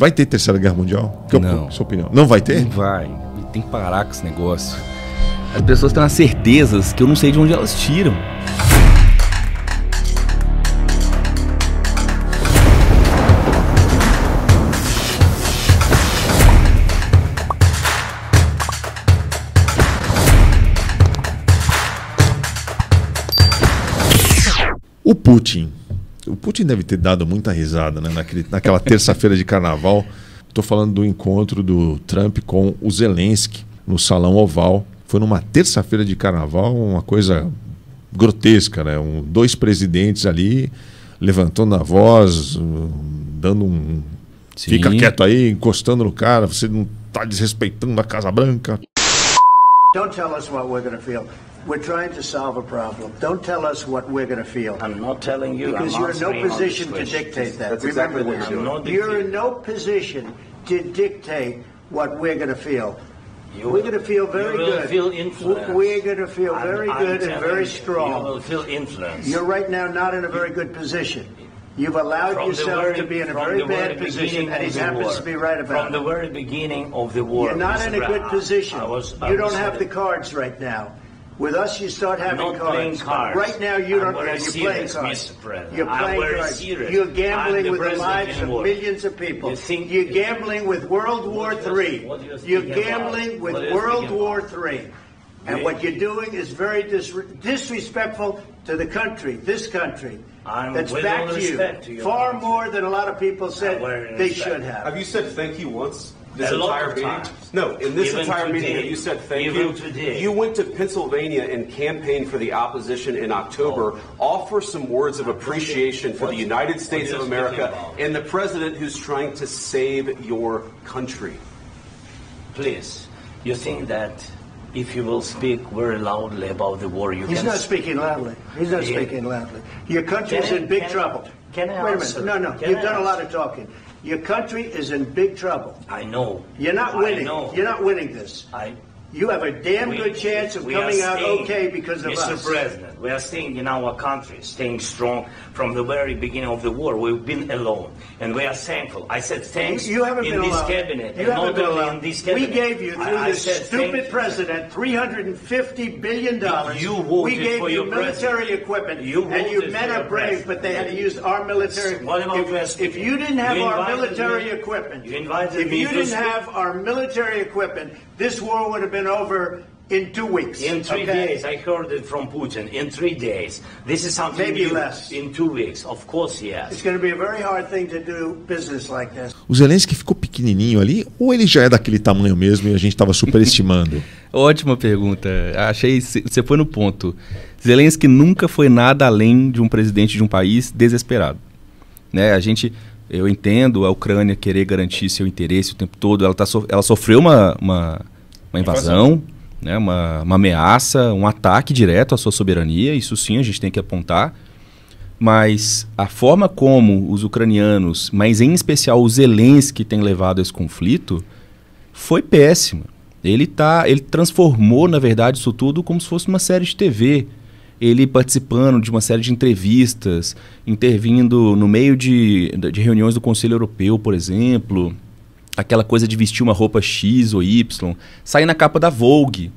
Vai ter terceira guerra mundial? Não. Sua opinião? Não vai ter? Não vai. Tem que parar com esse negócio. As pessoas têm umas certezas que eu não sei de onde elas tiram. O Putin deve ter dado muita risada, né? Naquela terça-feira de carnaval. Estou falando do encontro do Trump com o Zelensky no Salão Oval. Foi numa terça-feira de carnaval, uma coisa grotesca, né? Dois presidentes ali levantando a voz, dando um... Sim. Fica quieto aí, encostando no cara, você não está desrespeitando a Casa Branca. Don't tell us what we're going to feel. We're trying to solve a problem. Don't tell us what we're going to feel. I'm not telling you. Because you're in no position to dictate that. That's exactly what you're doing. You're in no position to dictate what we're going to feel. We're going to feel very good. You will feel influence. We're going to feel very good and very strong. You will feel influence. You're right now not in a very good position. You've allowed yourself to be in a very bad position, and he happens to be right about it. From the very beginning of the war. You're not in a good position. You don't have the cards right now. With us, you start having cards. Right now, you don't. You're playing cards. You're playing cards. You're gambling with the lives of millions of people. You're gambling with World War III. You're gambling with World War III. And what you're doing is very disrespectful to the country, this country. That's back to you. Far more than a lot of people said they should have. Have you said thank you once? This entire meeting? No, in this entire meeting, have you said thank you? You went to Pennsylvania and campaigned for the opposition in October. Offer some words of appreciation for the United States of America and the president who's trying to save your country. Please, you think that if you will speak very loudly about the war, you He's not speaking loudly. He's not speaking loudly. Your country is in big trouble. Can I Wait a minute. No. You've done a lot of talking. Your country is in big trouble. I know. You're not winning. You're not winning this. You have a damn good chance of coming out okay because of us. Mr. President, we are staying in our country, staying strong from the very beginning of the war. We've been alone, and we are thankful. I said thanks you haven't in been this alone. cabinet. You haven't been alone. In this cabinet. We gave you, through this stupid president, $350 billion. We gave you military equipment, and you men are brave, but they had to use our military. If you didn't have our military equipment, this war would have been over in 2 weeks. In 3 days, I heard it from Putin. In 3 days, this is something maybe new. Less. In 2 weeks, of course, yes. It's going to be a very hard thing to do business like this. O Zelensky ficou pequenininho ali, ou ele já é daquele tamanho mesmo e a gente estava superestimando? Ótima pergunta. Achei você foi no ponto. Zelensky nunca foi nada além de um presidente de um país desesperado, né? Eu entendo a Ucrânia querer garantir seu interesse o tempo todo. Ela sofreu uma invasão, né, uma ameaça, um ataque direto à sua soberania. Isso sim a gente tem que apontar. Mas a forma como os ucranianos, mas em especial o Zelensky, tem levado esse conflito foi péssima. Ele transformou, na verdade, isso tudo como se fosse uma série de TV. Ele participando de uma série de entrevistas, intervindo no meio de reuniões do Conselho Europeu, por exemplo, aquela coisa de vestir uma roupa X ou Y, sair na capa da Vogue,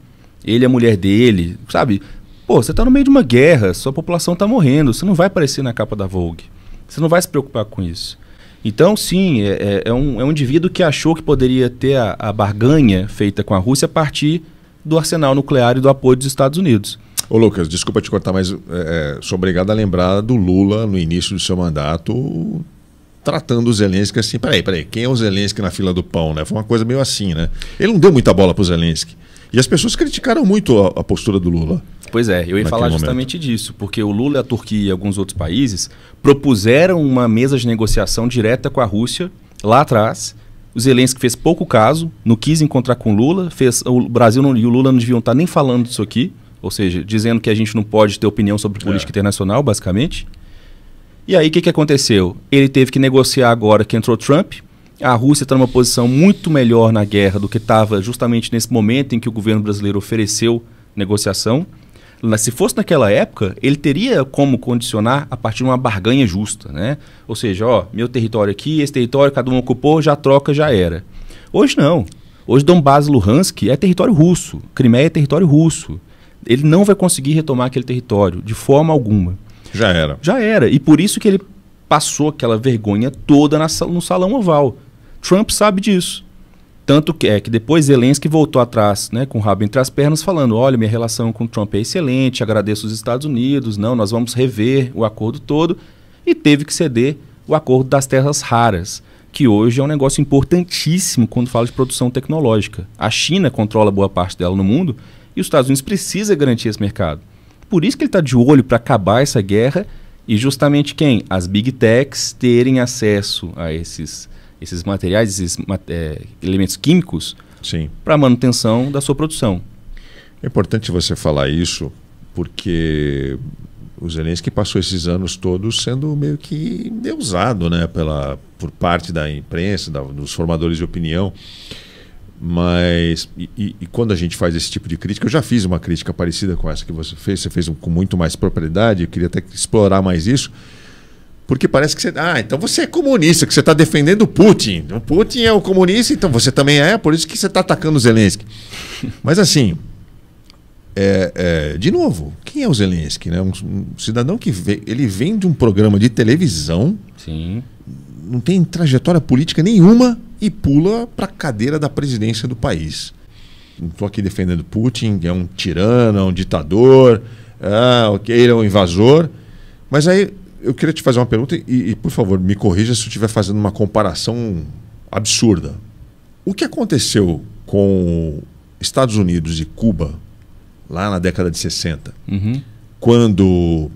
ele e a mulher dele, sabe? Pô, você está no meio de uma guerra, sua população está morrendo, você não vai aparecer na capa da Vogue, você não vai se preocupar com isso. Então, sim, é um indivíduo que achou que poderia ter a barganha feita com a Rússia a partir do arsenal nuclear e do apoio dos Estados Unidos. Ô Lucas, desculpa te cortar, mas sou obrigado a lembrar do Lula no início do seu mandato tratando o Zelensky assim, peraí, quem é o Zelensky na fila do pão, né? Foi uma coisa meio assim, né? Ele não deu muita bola pro Zelensky. E as pessoas criticaram muito a postura do Lula. Pois é, eu ia falar justamente disso, porque o Lula, a Turquia e alguns outros países propuseram uma mesa de negociação direta com a Rússia lá atrás. O Zelensky fez pouco caso, não quis encontrar com o Lula, o Brasil e o Lula não deviam estar nem falando disso aqui. Ou seja, dizendo que a gente não pode ter opinião sobre política internacional, basicamente. E aí, o que aconteceu? Ele teve que negociar agora que entrou Trump. A Rússia está numa posição muito melhor na guerra do que estava justamente nesse momento em que o governo brasileiro ofereceu negociação. Se fosse naquela época, ele teria como condicionar a partir de uma barganha justa, né? Ou seja, ó, meu território aqui, esse território, cada um ocupou, já troca, já era. Hoje não. Hoje Donbas e Luhansk é território russo, Crimeia é território russo. Ele não vai conseguir retomar aquele território de forma alguma. Já era. Já era. E por isso que ele passou aquela vergonha toda no Salão Oval. Trump sabe disso. Tanto que depois Zelensky voltou atrás, né, com o rabo entre as pernas, falando, olha, minha relação com o Trump é excelente, agradeço os Estados Unidos, não, nós vamos rever o acordo todo, e teve que ceder o acordo das terras raras, que hoje é um negócio importantíssimo quando fala de produção tecnológica. A China controla boa parte dela no mundo, e os Estados Unidos precisam garantir esse mercado. Por isso que ele está de olho para acabar essa guerra, e justamente quem? As Big Techs terem acesso a esses materiais, esses elementos químicos para a manutenção da sua produção. É importante você falar isso porque o Zelensky passou esses anos todos sendo meio que endeusado, né, por parte da imprensa, dos formadores de opinião. Mas e quando a gente faz esse tipo de crítica, eu já fiz uma crítica parecida com essa que você fez com muito mais propriedade, eu queria até explorar mais isso. Porque parece que você... então você é comunista, que você está defendendo o Putin. O Putin é o comunista, então você também é, por isso que você está atacando o Zelensky. Mas assim, de novo, quem é o Zelensky? Né? Um cidadão que ele vem de um programa de televisão, sim, não tem trajetória política nenhuma e pula para a cadeira da presidência do país. Não estou aqui defendendo Putin, é um tirano, é um ditador, ele é um invasor, mas aí... Eu queria te fazer uma pergunta e, por favor, me corrija se eu estiver fazendo uma comparação absurda. O que aconteceu com Estados Unidos e Cuba lá na década de 60? Quando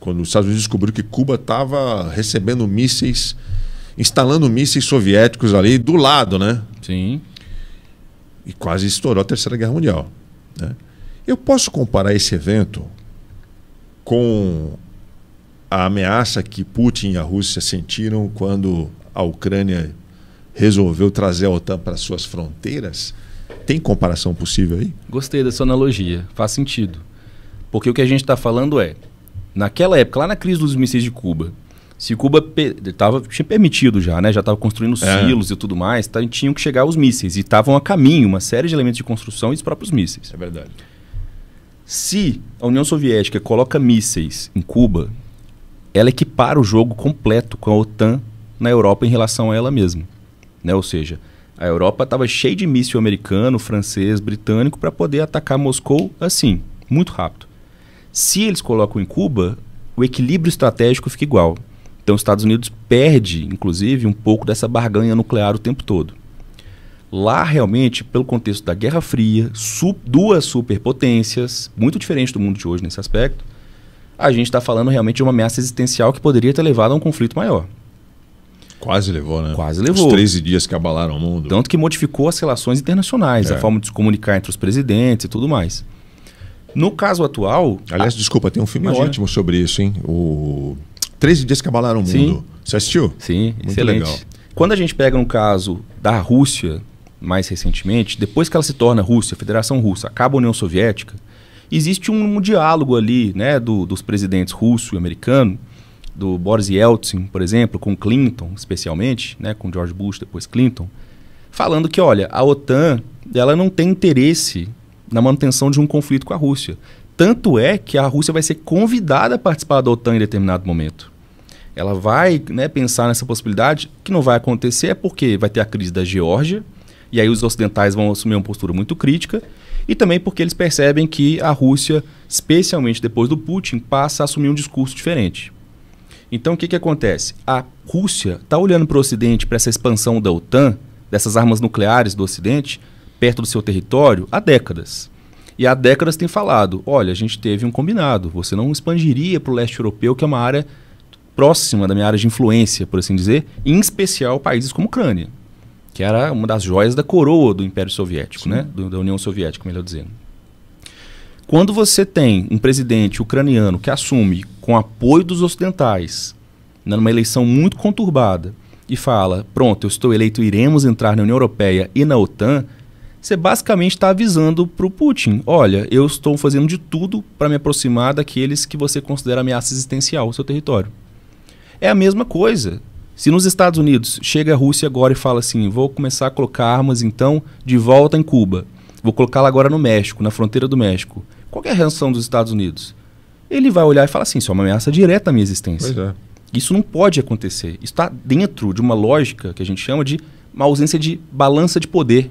quando os Estados Unidos descobriram que Cuba estava recebendo mísseis, instalando mísseis soviéticos ali do lado, né? Sim. E quase estourou a Terceira Guerra Mundial, né? Eu posso comparar esse evento com a ameaça que Putin e a Rússia sentiram quando a Ucrânia resolveu trazer a OTAN para suas fronteiras? Tem comparação possível aí? Gostei da sua analogia, faz sentido. Porque o que a gente está falando naquela época, lá na crise dos mísseis de Cuba, se Cuba tinha permitido já, né, já estava construindo silos e tudo mais, tinham que chegar os mísseis e estavam a caminho, uma série de elementos de construção e os próprios mísseis. É verdade. Se a União Soviética coloca mísseis em Cuba, ela equipara o jogo completo com a OTAN na Europa em relação a ela mesma, né? Ou seja, a Europa estava cheia de míssil americano, francês, britânico para poder atacar Moscou assim, muito rápido. Se eles colocam em Cuba, o equilíbrio estratégico fica igual. Então os Estados Unidos perde, inclusive, um pouco dessa barganha nuclear o tempo todo. Lá, realmente, pelo contexto da Guerra Fria, duas superpotências, muito diferente do mundo de hoje nesse aspecto, a gente está falando realmente de uma ameaça existencial que poderia ter levado a um conflito maior. Quase levou, né? Quase levou. Os 13 dias que abalaram o mundo. Tanto que modificou as relações internacionais, a forma de se comunicar entre os presidentes e tudo mais. No caso atual... Aliás, desculpa, tem um filme ótimo sobre isso, hein? O 13 dias que abalaram o mundo. Sim. Você assistiu? Sim, muito excelente. Legal. Quando a gente pega um caso da Rússia, mais recentemente, depois que ela se torna Rússia, Federação Russa, acaba a União Soviética, existe um diálogo ali, né, dos presidentes russo e americano, do Boris Yeltsin, por exemplo, com Clinton, especialmente, né, com George Bush, depois Clinton, falando que, olha, a OTAN ela não tem interesse na manutenção de um conflito com a Rússia. Tanto é que a Rússia vai ser convidada a participar da OTAN em determinado momento. Ela vai, né, pensar nessa possibilidade, que não vai acontecer, é porque vai ter a crise da Geórgia, e aí os ocidentais vão assumir uma postura muito crítica, e também porque eles percebem que a Rússia, especialmente depois do Putin, passa a assumir um discurso diferente. Então o que acontece? A Rússia está olhando para o Ocidente, para essa expansão da OTAN, dessas armas nucleares do Ocidente, perto do seu território, há décadas. E há décadas tem falado, olha, a gente teve um combinado, você não expandiria para o leste europeu, que é uma área próxima da minha área de influência, por assim dizer, em especial países como a Ucrânia, que era uma das joias da coroa do Império Soviético, né? Da União Soviética, melhor dizendo. Quando você tem um presidente ucraniano que assume, com apoio dos ocidentais, numa eleição muito conturbada, e fala, pronto, eu estou eleito, iremos entrar na União Europeia e na OTAN, você basicamente está avisando para o Putin, olha, eu estou fazendo de tudo para me aproximar daqueles que você considera ameaça existencial ao seu território. É a mesma coisa. Se nos Estados Unidos chega a Rússia agora e fala assim, vou começar a colocar armas então de volta em Cuba, vou colocá-la agora no México, na fronteira do México, qual é a reação dos Estados Unidos? Ele vai olhar e falar assim, isso é uma ameaça direta à minha existência. Pois é. Isso não pode acontecer. Isso está dentro de uma lógica que a gente chama de uma ausência de balança de poder.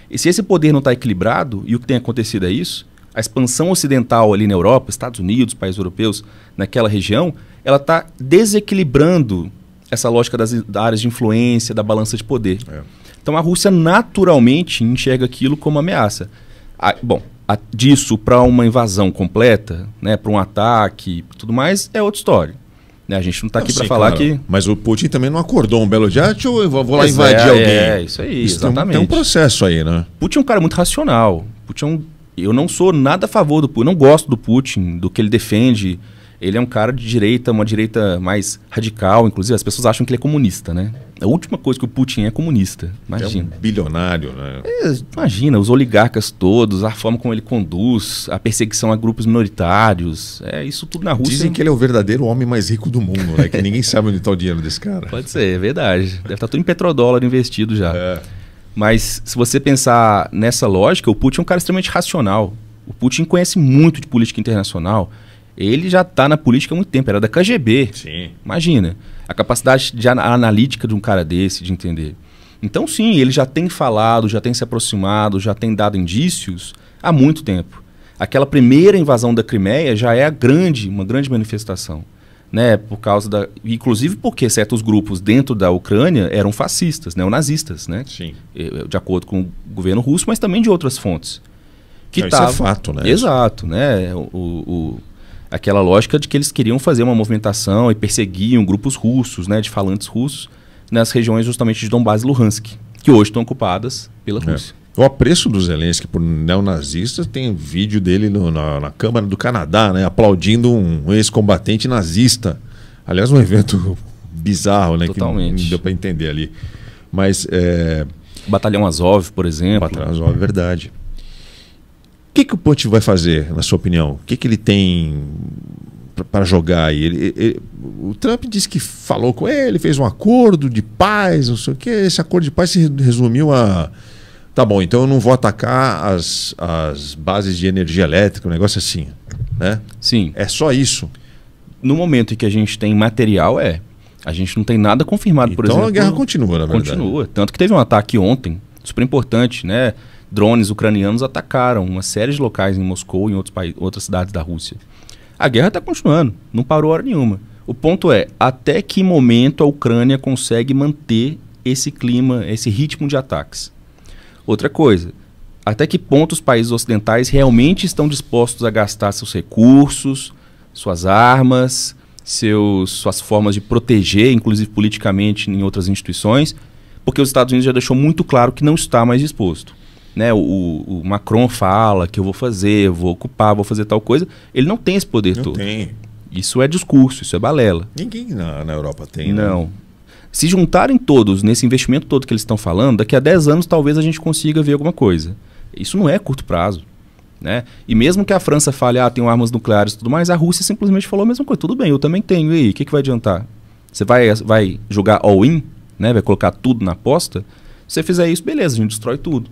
E se esse poder não está equilibrado, e o que tem acontecido é isso, a expansão ocidental ali na Europa, Estados Unidos, países europeus, naquela região, ela está desequilibrando essa lógica das áreas de influência, da balança de poder. Então a Rússia naturalmente enxerga aquilo como ameaça. Disso para uma invasão completa, né, para um ataque e tudo mais, é outra história. Né, a gente não está aqui para falar que... Mas o Putin também não acordou um belo dia, eu vou lá invadir alguém. É, isso aí, exatamente. Tem um processo aí, né? Putin é um cara muito racional. Eu não sou nada a favor do Putin, eu não gosto do Putin, do que ele defende. Ele é um cara de direita, uma direita mais radical. Inclusive, as pessoas acham que ele é comunista, né? A última coisa que o Putin é comunista. Imagina. É um bilionário, né? Imagina, os oligarcas todos, a forma como ele conduz, a perseguição a grupos minoritários. Isso tudo na Rússia. Dizem que ele é o verdadeiro homem mais rico do mundo, né? Que ninguém sabe onde está o dinheiro desse cara. Pode ser, é verdade. Deve estar tudo em petrodólar investido já. Mas se você pensar nessa lógica, o Putin é um cara extremamente racional. O Putin conhece muito de política internacional. Ele já está na política há muito tempo, era da KGB. Sim. Imagina, a capacidade analítica de um cara desse, de entender. Então sim, ele já tem falado, já tem se aproximado, já tem dado indícios há muito tempo. Aquela primeira invasão da Crimeia já é uma grande manifestação. Né, por causa inclusive porque certos grupos dentro da Ucrânia eram fascistas, neonazistas, né? Sim. De acordo com o governo russo, mas também de outras fontes. Isso é fato, né? Exato, né? Aquela lógica de que eles queriam fazer uma movimentação e perseguiam grupos russos, né, de falantes russos, nas regiões justamente de Donbás e Luhansk, que hoje estão ocupadas pela Rússia. O apreço do Zelensky por neonazistas, tem vídeo dele na Câmara do Canadá, né, aplaudindo um ex-combatente nazista. Aliás, um evento bizarro, né? Totalmente. Que não deu para entender ali. Mas... Batalhão Azov, por exemplo. Batalhão Azov, é verdade. O que o Putin vai fazer, na sua opinião? O que ele tem para jogar aí? O Trump disse que falou com ele, fez um acordo de paz, não sei o quê. Esse acordo de paz se resumiu a... Tá bom, então eu não vou atacar as bases de energia elétrica, um negócio assim, né? Sim. É só isso? No momento em que a gente tem material, a gente não tem nada confirmado, por exemplo. Então a guerra continua, na verdade. Continua. Tanto que teve um ataque ontem, super importante, né? Drones ucranianos atacaram uma série de locais em Moscou e em outras cidades da Rússia. A guerra está continuando, não parou hora nenhuma. O ponto é, até que momento a Ucrânia consegue manter esse clima, esse ritmo de ataques? Outra coisa, até que ponto os países ocidentais realmente estão dispostos a gastar seus recursos, suas armas, suas formas de proteger, inclusive politicamente em outras instituições, porque os Estados Unidos já deixou muito claro que não está mais disposto. Né, o Macron fala que eu vou fazer, eu vou ocupar, vou fazer tal coisa. Ele não tem esse poder todo. Tem. Isso é discurso, isso é balela. Ninguém na Europa tem. Não. Né? Se juntarem todos nesse investimento todo que eles estão falando, daqui a 10 anos talvez a gente consiga ver alguma coisa. Isso não é curto prazo. Né? E mesmo que a França fale, tem armas nucleares e tudo mais, a Rússia simplesmente falou a mesma coisa. Tudo bem, eu também tenho. E aí, o que vai adiantar? Você vai jogar all-in, né? Vai colocar tudo na aposta? Se você fizer isso, beleza, a gente destrói tudo.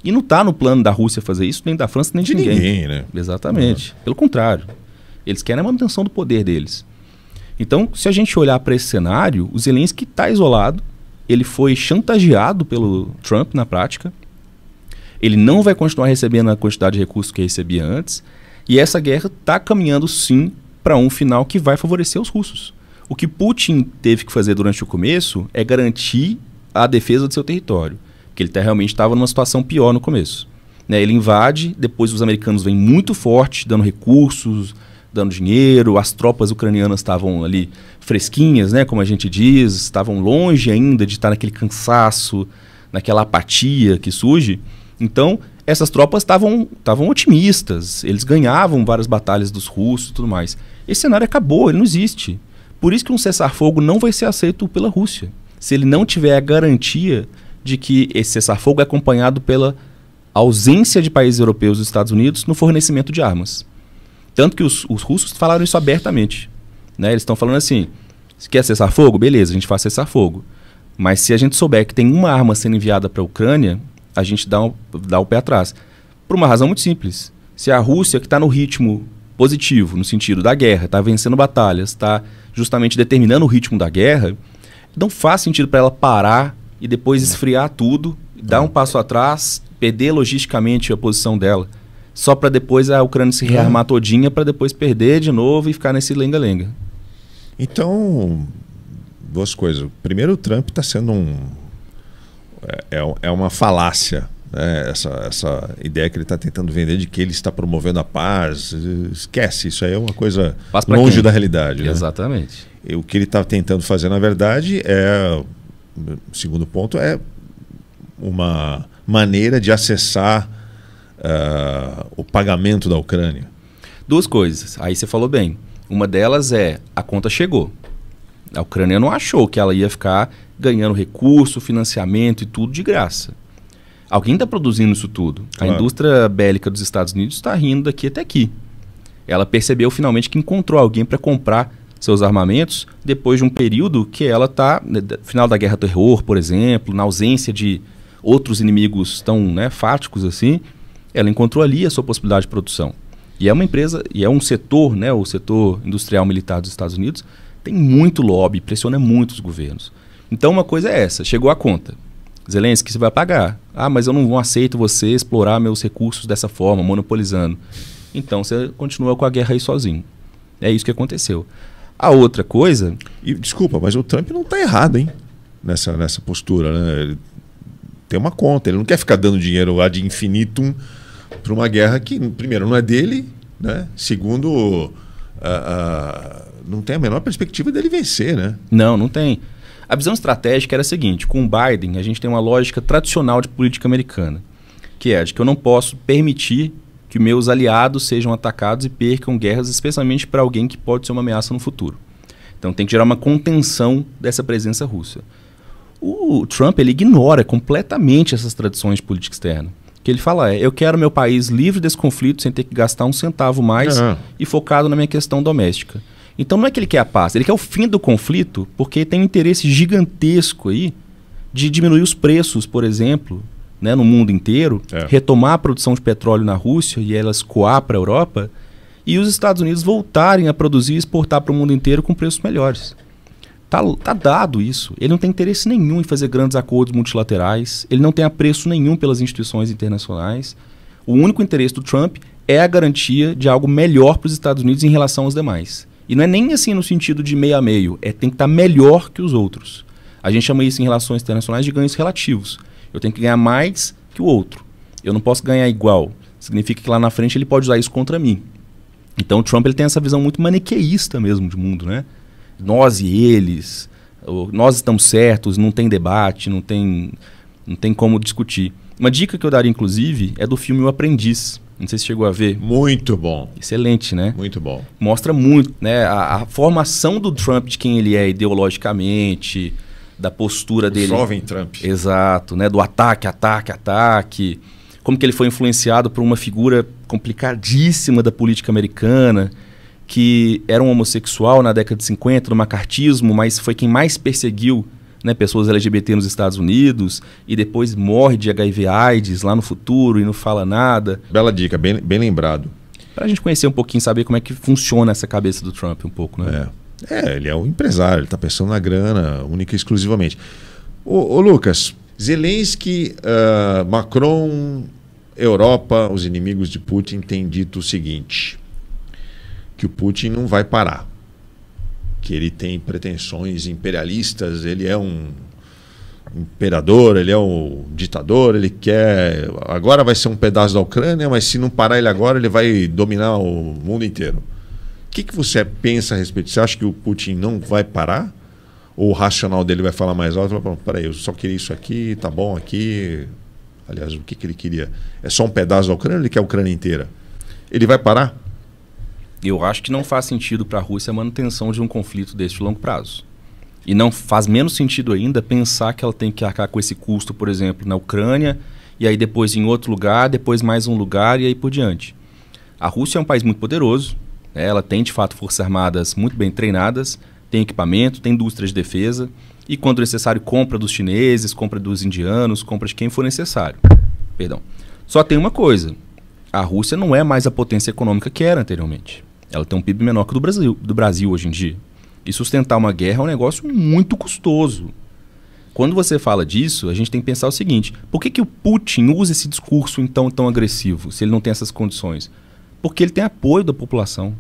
E não está no plano da Rússia fazer isso, nem da França, nem de ninguém. Né? Exatamente. Pelo contrário. Eles querem a manutenção do poder deles. Então, se a gente olhar para esse cenário, o Zelensky está isolado, ele foi chantageado pelo Trump na prática, ele não vai continuar recebendo a quantidade de recursos que recebia antes, e essa guerra está caminhando sim para um final que vai favorecer os russos. O que Putin teve que fazer durante o começo é garantir a defesa do seu território. Que ele realmente estava numa situação pior no começo. Né, ele invade, depois os americanos vêm muito forte, dando recursos, dando dinheiro, as tropas ucranianas estavam ali fresquinhas, né, como a gente diz, estavam longe ainda de estar naquele cansaço, naquela apatia que surge. Então, essas tropas estavam otimistas, eles ganhavam várias batalhas dos russos e tudo mais. Esse cenário acabou, ele não existe. Por isso que um cessar-fogo não vai ser aceito pela Rússia. Se ele não tiver a garantia de que esse cessar-fogo é acompanhado pela a ausência de países europeus e dos Estados Unidos no fornecimento de armas. Tanto que os russos falaram isso abertamente. Né? Eles estão falando assim, se quer cessar fogo? Beleza, a gente faz cessar fogo. Mas se a gente souber que tem uma arma sendo enviada para a Ucrânia, a gente dá o pé atrás. Por uma razão muito simples. Se a Rússia, que está no ritmo positivo, no sentido da guerra, está vencendo batalhas, está justamente determinando o ritmo da guerra, não faz sentido para ela parar e depois esfriar tudo, dar um passo atrás, perder logisticamente a posição dela, só para depois a Ucrânia se rearmar todinha, para depois perder de novo e ficar nesse lenga-lenga. Então, duas coisas. Primeiro, o Trump está sendo uma falácia, né? Essa ideia que ele está tentando vender de que ele está promovendo a paz. Esquece, isso aí é uma coisa longe da realidade. Né? Exatamente. O que ele está tentando fazer, na verdade, o segundo ponto, é uma maneira de acessar o pagamento da Ucrânia. Duas coisas. Aí você falou bem. Uma delas é, a conta chegou. A Ucrânia não achou que ela ia ficar ganhando recurso, financiamento e tudo de graça. Alguém está produzindo isso tudo. Claro. A indústria bélica dos Estados Unidos está rindo daqui até aqui. Ela percebeu finalmente que encontrou alguém para comprar seus armamentos depois de um período que ela está, no final da Guerra do Terror, por exemplo, na ausência de outros inimigos tão fáticos assim, ela encontrou ali a sua possibilidade de produção. E é uma empresa, e é um setor, o setor industrial militar dos Estados Unidos, tem muito lobby, pressiona muito os governos. Então uma coisa é essa, chegou a conta. Zelensky, você vai pagar. Ah, mas eu não aceito você explorar meus recursos dessa forma, monopolizando. Então você continua com a guerra aí sozinho. É isso que aconteceu. A outra coisa... E, desculpa, mas o Trump não está errado, hein? Nessa postura, né? Ele tem uma conta, ele não quer ficar dando dinheiro ad infinitum para uma guerra que, primeiro, não é dele, né? Segundo, não tem a menor perspectiva dele vencer, né? Não tem. A visão estratégica era a seguinte, com o Biden a gente tem uma lógica tradicional de política americana, que é de que eu não posso permitir que meus aliados sejam atacados e percam guerras, especialmente para alguém que pode ser uma ameaça no futuro. Então tem que gerar uma contenção dessa presença russa. O Trump ele ignora completamente essas tradições de política externa. O que ele fala eu quero meu país livre desse conflito sem ter que gastar um centavo mais e focado na minha questão doméstica. Então não é que ele quer a paz, ele quer o fim do conflito porque tem um interesse gigantesco aí de diminuir os preços, por exemplo, no mundo inteiro, retomar a produção de petróleo na Rússia e ela escoar para a Europa e os Estados Unidos voltarem a produzir e exportar para o mundo inteiro com preços melhores. Tá dado isso. Ele não tem interesse nenhum em fazer grandes acordos multilaterais, ele não tem apreço nenhum pelas instituições internacionais. O único interesse do Trump é a garantia de algo melhor para os Estados Unidos em relação aos demais. E não é nem assim no sentido de meio a meio, tem que estar melhor que os outros. A gente chama isso em relações internacionais de ganhos relativos. Eu tenho que ganhar mais que o outro. Eu não posso ganhar igual. Significa que lá na frente ele pode usar isso contra mim. Então o Trump ele tem essa visão muito maniqueísta mesmo de mundo, né? Nós e eles, nós estamos certos, não tem debate, não tem como discutir. Uma dica que eu daria, inclusive, é do filme O Aprendiz. Não sei se chegou a ver. Muito bom. Excelente, né? Muito bom. Mostra muito, né? A formação do Trump, de quem ele é ideologicamente, da postura dele. Jovem Trump. Exato, né? Do ataque. Como que ele foi influenciado por uma figura complicadíssima da política americana, que era um homossexual na década de 50, no macartismo, mas foi quem mais perseguiu pessoas LGBT nos Estados Unidos e depois morre de HIV/AIDS lá no futuro e não fala nada. Bela dica, bem lembrado. Para a gente conhecer um pouquinho, saber como é que funciona essa cabeça do Trump um pouco, né? Ele é um empresário, ele está pensando na grana, única e exclusivamente. Ô Lucas, Zelensky, Macron, Europa, os inimigos de Putin têm dito o seguinte, que o Putin não vai parar, que ele tem pretensões imperialistas, ele é um imperador, ele é um ditador, ele quer... Agora vai ser um pedaço da Ucrânia, mas se não parar ele agora, ele vai dominar o mundo inteiro. O que você pensa a respeito? Você acha que o Putin não vai parar? Ou o racional dele vai falar mais alto? Peraí, eu só queria isso aqui, tá bom aqui... Aliás, o que ele queria? É só um pedaço da Ucrânia ou ele quer a Ucrânia inteira? Ele vai parar? Eu acho que não faz sentido para a Rússia a manutenção de um conflito deste longo prazo. E não faz menos sentido ainda pensar que ela tem que arcar com esse custo, por exemplo, na Ucrânia e aí depois em outro lugar, depois mais um lugar e aí por diante. A Rússia é um país muito poderoso, né? Ela tem de fato forças armadas muito bem treinadas, tem equipamento, tem indústria de defesa e quando necessário compra dos chineses, compra dos indianos, compra de quem for necessário. Perdão. Só tem uma coisa, a Rússia não é mais a potência econômica que era anteriormente. Ela tem um PIB menor que o do Brasil hoje em dia. E sustentar uma guerra é um negócio muito custoso. Quando você fala disso, a gente tem que pensar o seguinte, por que o Putin usa esse discurso então tão agressivo, se ele não tem essas condições? Porque ele tem apoio da população.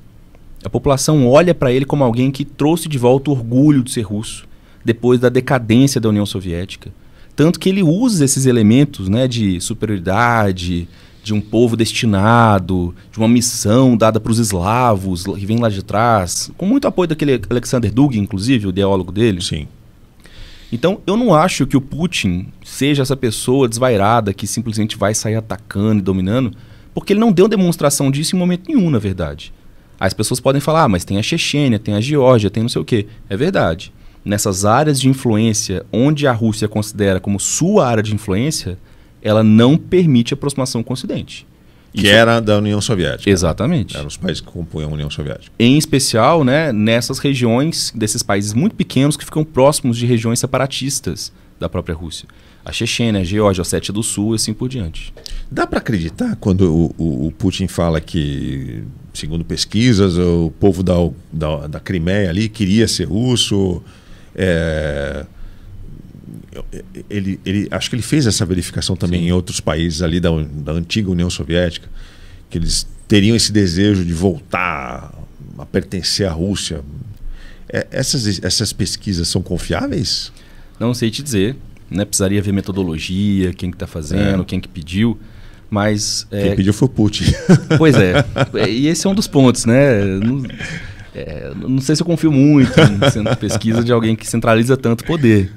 A população olha para ele como alguém que trouxe de volta o orgulho de ser russo, depois da decadência da União Soviética. Tanto que ele usa esses elementos, né, de superioridade, de um povo destinado, de uma missão dada para os eslavos, que vem lá de trás, com muito apoio daquele Alexander Dugin, inclusive, o ideólogo dele. Sim. Então, eu não acho que o Putin seja essa pessoa desvairada que simplesmente vai sair atacando e dominando, porque ele não deu demonstração disso em momento nenhum, na verdade. As pessoas podem falar, mas tem a Chechênia, tem a Geórgia, tem não sei o quê. É verdade. Nessas áreas de influência, onde a Rússia considera como sua área de influência, ela não permite aproximação com o Ocidente. Que era da União Soviética. Exatamente. Eram os países que compunham a União Soviética. Em especial, né, nessas regiões desses países muito pequenos que ficam próximos de regiões separatistas da própria Rússia. A Chechênia, a Geórgia, a Ossétia do Sul e assim por diante. Dá para acreditar quando o Putin fala que, segundo pesquisas, o povo da Crimeia ali queria ser russo? Acho que ele fez essa verificação também em outros países ali da antiga União Soviética, que eles teriam esse desejo de voltar a pertencer à Rússia. Essas pesquisas são confiáveis? Não sei te dizer, né? Precisaria ver metodologia, quem que está fazendo, quem que pediu, mas... Quem pediu foi o Putin. Pois é, e esse é um dos pontos, né? Não sei se eu confio muito em pesquisa de alguém que centraliza tanto poder.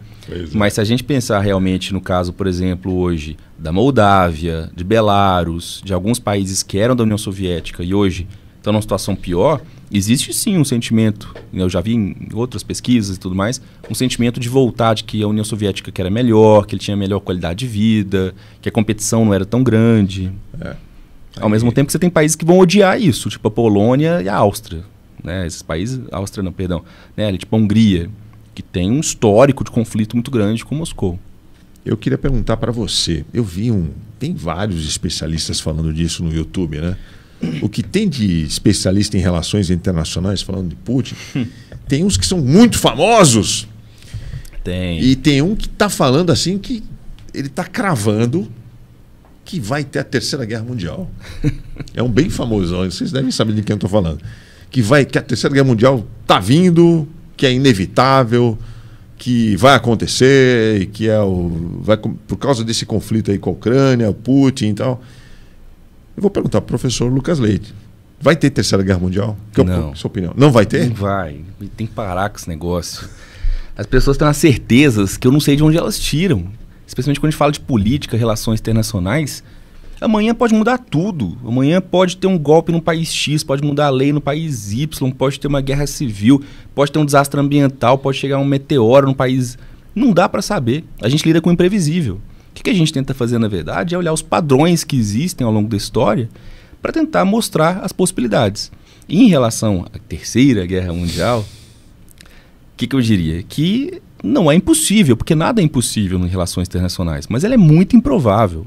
Mas se a gente pensar realmente no caso, por exemplo, hoje, da Moldávia, de Belarus, de alguns países que eram da União Soviética e hoje estão numa situação pior, existe sim um sentimento, eu já vi em outras pesquisas e tudo mais, um sentimento de voltar, de que a União Soviética que era melhor, que ele tinha melhor qualidade de vida, que a competição não era tão grande. Ao mesmo tempo que você tem países que vão odiar isso, tipo a Polônia e a Áustria. Né? Esses países, Áustria não, perdão, né? Tipo a Hungria, que tem um histórico de conflito muito grande com Moscou. Eu queria perguntar para você, tem vários especialistas falando disso no YouTube, né? O que tem de especialista em relações internacionais falando de Putin, tem uns que são muito famosos. Tem. E tem um que está falando assim que ele está cravando que vai ter a Terceira Guerra Mundial. É um bem famoso, vocês devem saber de quem eu estou falando. Que a Terceira Guerra Mundial está vindo, que é inevitável, que vai acontecer, e que por causa desse conflito aí com a Ucrânia, o Putin e tal. Eu vou perguntar para o professor Lucas Leite. Vai ter Terceira Guerra Mundial? Não. Sua opinião? Não vai ter? Não vai. Tem que parar com esse negócio. As pessoas têm umas certezas que eu não sei de onde elas tiram. Especialmente quando a gente fala de política, relações internacionais. Amanhã pode mudar tudo. Amanhã pode ter um golpe no país X, pode mudar a lei no país Y, pode ter uma guerra civil, pode ter um desastre ambiental, pode chegar um meteoro no país... Não dá para saber. A gente lida com o imprevisível. O que a gente tenta fazer, na verdade, é olhar os padrões que existem ao longo da história para tentar mostrar as possibilidades. E em relação à Terceira Guerra Mundial, o que eu diria? Que não é impossível, porque nada é impossível em relações internacionais, mas ela é muito improvável.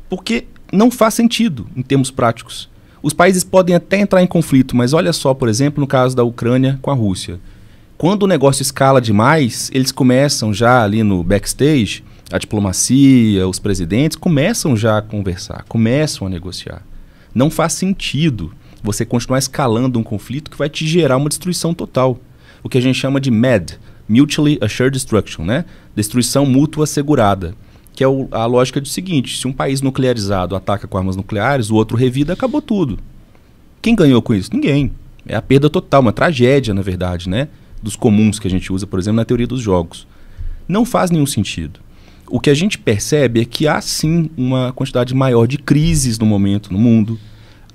Porque não faz sentido em termos práticos. Os países podem até entrar em conflito, mas olha só, por exemplo, no caso da Ucrânia com a Rússia. Quando o negócio escala demais, eles começam já ali no backstage, a diplomacia, os presidentes começam já a conversar, começam a negociar. Não faz sentido você continuar escalando um conflito que vai te gerar uma destruição total. O que a gente chama de MAD, Mutually Assured Destruction, né? Destruição mútua assegurada. Que é a lógica do seguinte, se um país nuclearizado ataca com armas nucleares, o outro revida, acabou tudo. Quem ganhou com isso? Ninguém. É a perda total, uma tragédia, na verdade, né? Dos comuns que a gente usa, por exemplo, na teoria dos jogos. Não faz nenhum sentido. O que a gente percebe é que há sim uma quantidade maior de crises no momento no mundo,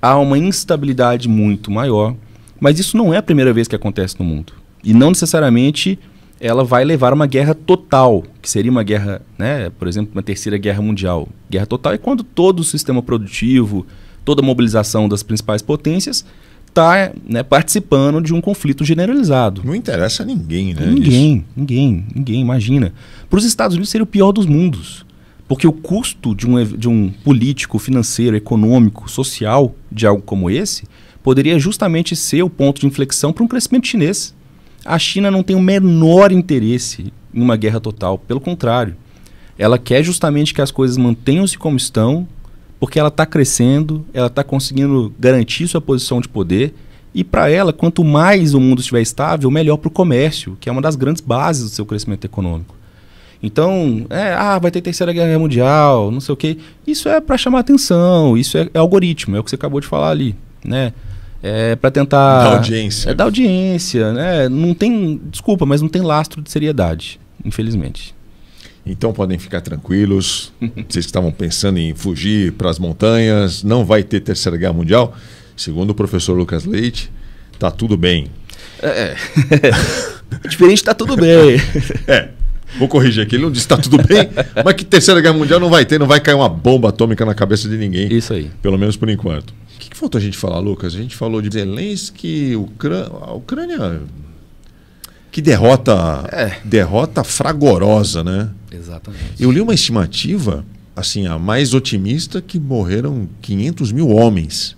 há uma instabilidade muito maior, mas isso não é a primeira vez que acontece no mundo. E não necessariamente ela vai levar a uma guerra total, que seria uma guerra, né, por exemplo, uma terceira guerra mundial. Guerra total é quando todo o sistema produtivo, toda a mobilização das principais potências está, né, participando de um conflito generalizado. Não interessa a ninguém, né? Ninguém, imagina. Para os Estados Unidos seria o pior dos mundos, porque o custo de um político, financeiro, econômico, social de algo como esse poderia justamente ser o ponto de inflexão para um crescimento chinês. A China não tem o menor interesse em uma guerra total, pelo contrário. Ela quer justamente que as coisas mantenham-se como estão, porque ela está crescendo, ela está conseguindo garantir sua posição de poder, e para ela, quanto mais o mundo estiver estável, melhor para o comércio, que é uma das grandes bases do seu crescimento econômico. Então, vai ter terceira guerra mundial, não sei o quê. Isso é para chamar atenção, isso é algoritmo, é o que você acabou de falar ali, né? É para tentar... Da audiência. É da audiência, né? Não tem, desculpa, mas não tem lastro de seriedade, infelizmente. Então podem ficar tranquilos, vocês que estavam pensando em fugir para as montanhas, não vai ter terceira guerra mundial. Segundo o professor Lucas Leite, tá tudo bem. Diferente tá tudo bem. Vou corrigir aqui, ele não disse que tá tudo bem, mas que terceira guerra mundial não vai ter, não vai cair uma bomba atômica na cabeça de ninguém. Isso aí. Pelo menos por enquanto. O que faltou a gente falar, Lucas? A gente falou de Zelensky, a Ucrânia... Que derrota fragorosa, né? Exatamente. Eu li uma estimativa, assim, a mais otimista, que morreram 500 mil homens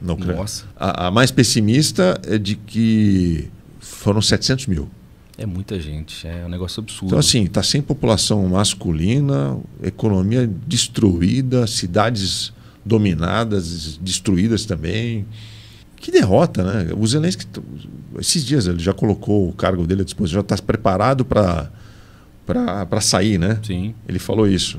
na Ucrânia. Nossa. A mais pessimista é de que foram 700 mil. É muita gente, é um negócio absurdo. Então, assim, está sem população masculina, economia destruída, cidades dominadas, destruídas também. Que derrota, né? O Zelensky, esses dias, ele já colocou o cargo dele à disposição, já está preparado para sair, né? Sim. Ele falou isso.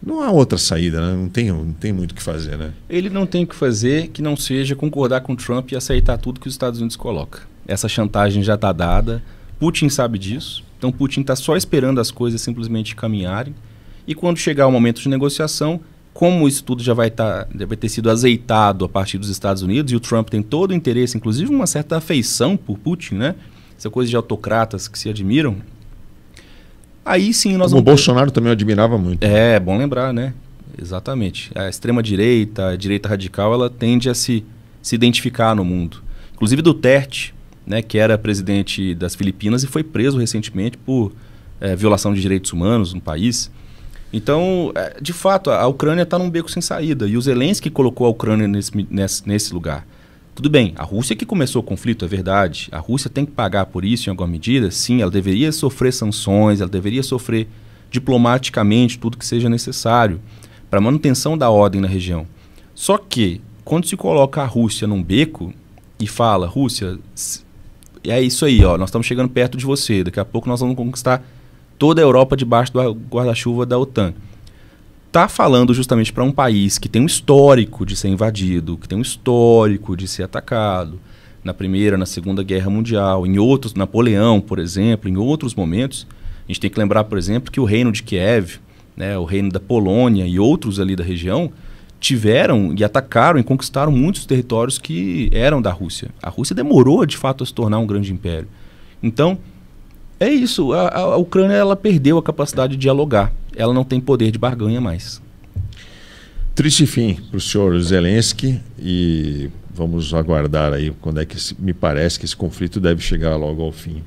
Não há outra saída, né? Não tem muito o que fazer, né? Ele não tem o que fazer que não seja concordar com o Trump e aceitar tudo que os Estados Unidos coloca. Essa chantagem já está dada, Putin sabe disso, então Putin está só esperando as coisas simplesmente caminharem, e quando chegar o momento de negociação, como isso tudo já vai ter sido azeitado a partir dos Estados Unidos, e o Trump tem todo o interesse, inclusive uma certa afeição por Putin, né? Essa coisa de autocratas que se admiram. Aí sim nós vamos... O Bolsonaro também admirava muito. É, bom lembrar, né? Exatamente. A extrema-direita, a direita radical, ela tende a se identificar no mundo. Inclusive Duterte, né, que era presidente das Filipinas e foi preso recentemente por violação de direitos humanos no país. Então, de fato, a Ucrânia está num beco sem saída. E o Zelensky colocou a Ucrânia nesse lugar. Tudo bem, a Rússia que começou o conflito, é verdade. A Rússia tem que pagar por isso em alguma medida. Sim, ela deveria sofrer sanções, ela deveria sofrer diplomaticamente tudo que seja necessário para a manutenção da ordem na região. Só que, quando se coloca a Rússia num beco e fala, Rússia, é isso aí, ó, nós estamos chegando perto de você, daqui a pouco nós vamos conquistar toda a Europa debaixo do guarda-chuva da OTAN. Está falando justamente para um país que tem um histórico de ser invadido, que tem um histórico de ser atacado, na Primeira, na Segunda Guerra Mundial, em outros, Napoleão, por exemplo, em outros momentos. A gente tem que lembrar, por exemplo, que o reino de Kiev, né, o reino da Polônia e outros ali da região, tiveram e atacaram e conquistaram muitos territórios que eram da Rússia. A Rússia demorou, de fato, a se tornar um grande império. Então, é isso, a Ucrânia ela perdeu a capacidade de dialogar. Ela não tem poder de barganha mais. Triste fim para o senhor Zelensky e vamos aguardar aí quando é que me parece que esse conflito deve chegar logo ao fim.